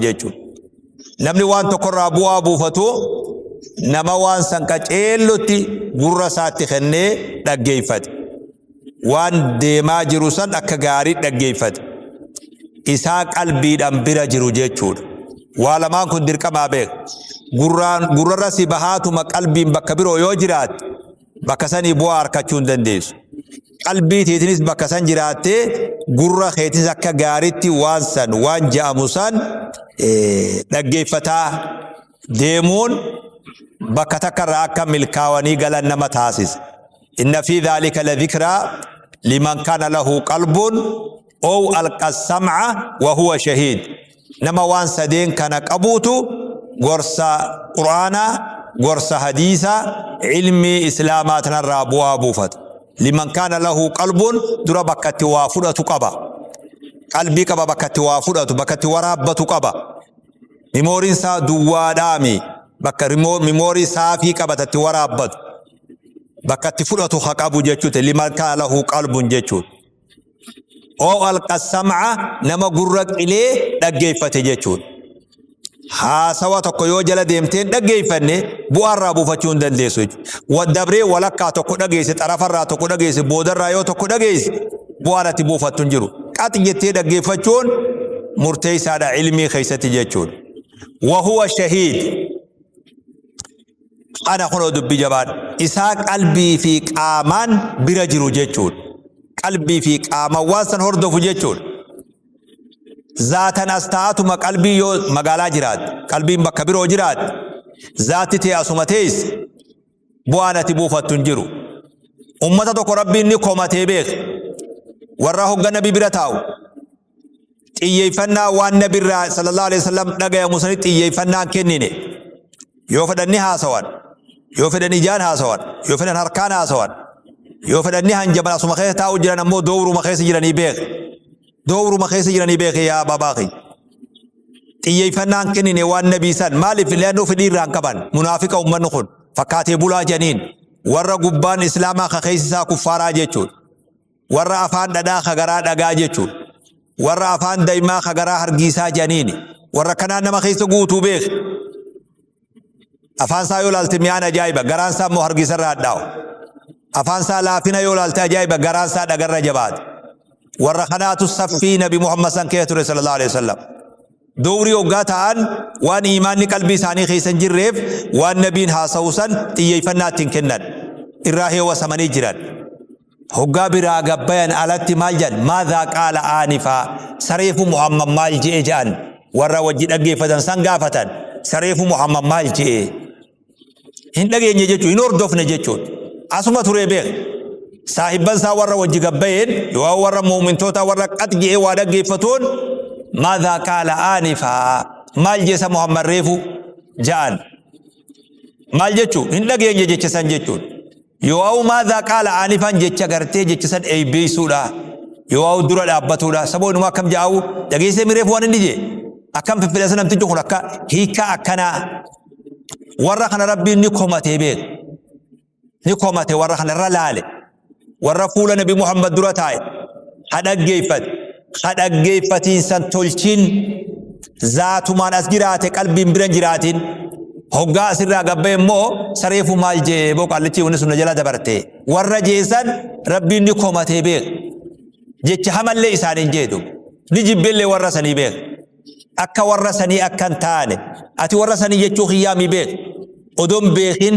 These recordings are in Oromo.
jechuun namni waan tokkorraa bu'aa buufatu nama waan san qaceellotti gurra isaatti kennee dhaggeeffate waan deemaa jiru san akka gaarii dhaggeeffate isaa qalbiidhaan bira jiru jechuudha. Waa lamaan kun dirqamaa beek gurrarra si bahaatuma qalbiin bakka biroo yoo jiraate bakka sanii bu'aa harkachuu hin dandeessu. Qalbii teetinis bakka san jiraattee gurra keetis akka gaariitti waan san waan je'amu san dhaggeeffataa deemuun bakka takkarraa akka milkaawanii galan nama taasisa. Inna fi dhaalika la dhikraa liman kana lahu qalbun aw alqa sam'a wa huwa shahiid. Nama waan sadeen kana qabuutu gorsa quraanaa gorsa hadiisaa ilmi islaamaa tanarraa bu'aa buufata. Liman kana lahu qalbun dura bakkatti waa fudhatu qaba. Qalbii qaba bakkatti waa fudhatu bakkatti waraabbatu qaba. Mimooriin isaa duwwaadhaami bakka mimoorii saafii qabatatti waraabbatu bakkatti fudhatu haa qabu jechuudha. Liman kana lahu qalbun jechuudha. Oo alqa sam'a nama gurra qilee dhaggeeffate jechuudha. Haasawa tokko yoo jala deemteen dhaggeeffanne bu'aarraa buufachuu hin dandeessu jechuudha. Wadabree walakkaa tokko dhageesse xarafarraa tokko dhageesse boodarraa yoo tokko dhageesse bu'aarratti buufattu hin jiru. Qaxi jettee dhaggeeffachuun murteessaadha ilmii keessatti jechuudha. Wahuwa shahiid. Ana kunoo dubbii jabaadha. Isaa qalbii fi qaamaan bira jiru jechuudha. Qalbii fi qaamaan waan san hordofu jechuudha. Zaatan astaatuma qalbii yoo magaalaa jiraate qalbiin bakka biroo jiraate zaatti ta'e asuma ta'es bu'aan ati buufattu hin jiru. Ummata tokko rabbiin ni komatee beeka warra hogga nabi bira taa'u xiyyeeffannaa waan nabirraa sallallahu alaihi wasallam dhagayamu sanitti xiyyeeffannaan kennine yoo fedhanni haasawan yoo fedhan ijaan haasawan yoo fedhan harkaan haasawan yoo fedhanni hanjaban asuma keessa taa'u jiran ammoo doowruma keessa jiranii beeka. Dowru makheessa jiranii beekee yaa babaaqi. Xiyyeeffannaan kennine waan nabii san maaliif leennoo fedhii irraan qaban munaafiqa ummanni kun fakkaatee bulaa janiin warra gubbaan islaamaa kakeessisaa kuffaaraa jechuudha. Warra afaan dhadhaa kagaraa dhagaa jechuudha. Warra afaan daa'imaa kagaraa hargiisaa janiin warra kanaan nama keessa guutuu beek. Afaan isaa yoo laalte mi'aan ajaa'iba garaan isaa immoo hargiisarraa hadhaa'u. Afaan isaa laafina yoo laalte ajaa'iba garaan isaa dhagarra jabaate. Warra kanaatu saffii nabi Muhammad san keessa ture sallallahu alaihi wasallam. Dowrii hoggaa ta'an waan iimaanni qalbii isaanii keessa hin jirreef waan nabiin haasa'u san xiyyeeffannaa ittiin kennan irraa heewwasamanii jiran. Hoggaa biraa gabbayan alatti maal jedhan maadhaa qaala aanifaa sareefu Muhammad maal je'e jedhan warra wajji dhaggeeffatan san gaafatan sareefu Muhammad maal je'e hin dhageenye jechuun hin hordofne jechuun asuma turee beeka. Saahibban isaa warra wajji gabbayeen yoo warra muumintoota warra qaxji'ee waa dhaggeeffatuun maadhaa qaala aanifaa maal jeessa Muhammad reefu ja'an maal jechuun hin dhageenye jecha san jechuun yoo maadhaa qaala aanifaan jecha gartee jecha san eebbeessuudha yoo dura dhaabbatuudha saboonuma akkam ja'u dhageessee mireef waan inni jee akkam fiffilasa namtichi kun akka hiika akkanaa warra kana rabbiin ni komatee beeka ni komate warra kana irra laale. Warra fuula nabi Muhammad dura taa'e hadhaggeeffatiin san tolchiin zaatumaan as jiraate qalbiin biran jiraatiin hoggaa asirraa gabbaye immoo sareefu maal jee boqaallichi wanni sun jala dabarte warra jeesan rabbiin ni komatee beeka jecha hamallee isaaniin jeetu ni jibbellee warra sanii beeka akka warra sanii akkan taane ati warra sanii jechuu hiyyaamii beeka odoon beekin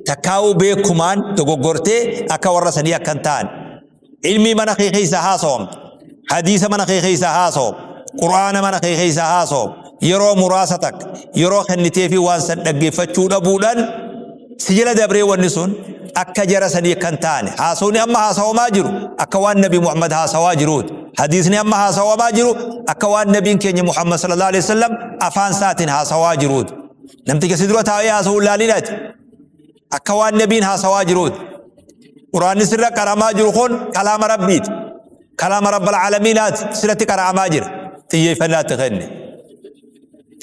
takkaa'uu beekumaan dogoggortee akka warra sanii akkan ta'an ilmii mana kee keessa haasawam hadiisa mana kee keessa haasawam quraana mana kee keessa haasawam yeroo muraasa takka yeroo kennitee fi waan san dhaggeeffachuu dhabuudhaan si jala dabree wanni sun akka jara sanii akkan ta'an haasawni amma haasawamaa jiru akka waan nabi Muhammad haasawaa jiruuti hadiisni amma haasawamaa jiru akka waan nabiin keenya Muhammad sallallahu alaihi wasallam afaan isaatiin haasawaa jiruuti namticha si dura taa'ee haasawuu laaliidhaati. Akka waan nabiin haasawaa jiruuti. Quraanni sirra qaramaa jiru kun kalaama rabbiiti. Kalaama rabbal aalamiinaati sirratti qaraamaa jira. Xiyyeeffannaatti kenni.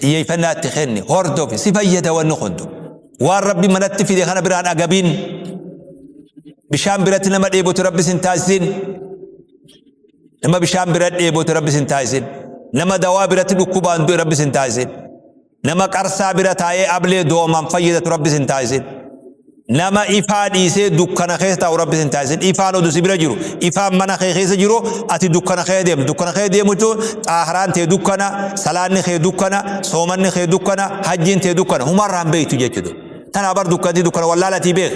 Xiyyeeffannaatti kenni. Hordofi si fayyada wanni kuntu. Waan rabbi manatti fide kana biraan agabiin. Bishaan biratti nama dheebotu rabbi sin taasisin. Nama bishaan biratti dheebotu rabbi sin taasisin. نما دوابرة دكوبان دو رب سنتايسين نما قرصا برتاي أبلي دوما فيدة رب سنتايسين نما إفاد إيسي دكنا خيس تاو رب سنتايسين إفاد ودو سبرا جرو إفاد منا خيس جرو أتي دكنا خي ديم وجو آخران تي دكنا سلان خي دكنا صومن خي دكنا حجين تي دكنا هما رام بيتو جيتو تنا بر دكنا والله لا تبيخ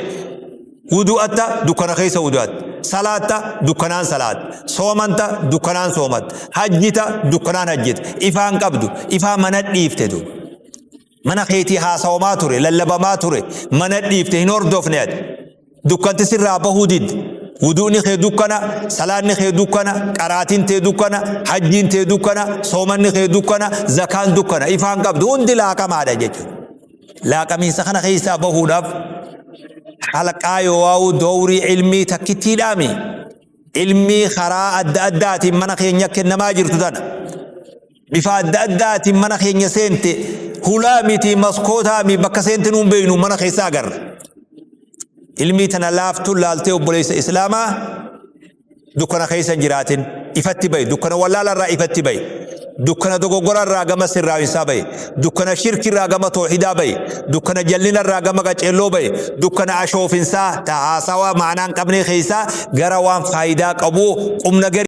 ودوءتا دكنا خيس ودوءت صلاة دكنان صلاة صومنتا دكنان صومت حجتا دكنان حجت إفان قبدو إفان منت ديفتدو منا خيتي حاسوما توري للبما توري منت ديفته نور دوفنيت دكنت سر بهوديد ودوني خي دكنا صلاة خي دكنا قراتين تي دكنا حجين تي دكنا صومن خي دكنا زكان دكنا إفان قبدو اندلا كما دجت لا كمي سخنا خيسا بهوداف حلقة يواو دوري علمي تكتي دامي علمي خراء الدادات منخي نيك النماجر تدان بفا الدادات منخي نسنت هلامتي مسكوتا مي بكسنت نون بينو منخي ساغر علمي تنلاف تلالتي وبليس إسلاما دكنا خيسا جراتين إفتي بي دكنا ولا لا إفتي بي دكنا دوغورا راغما سراوي سابي دكنا شرك راغما توحيدا بي دكنا جلنا راغما قچلو بي دكنا اشوفنسا تعاسوا معنان قبني خيسا غراوان فايدا قبو قم نغر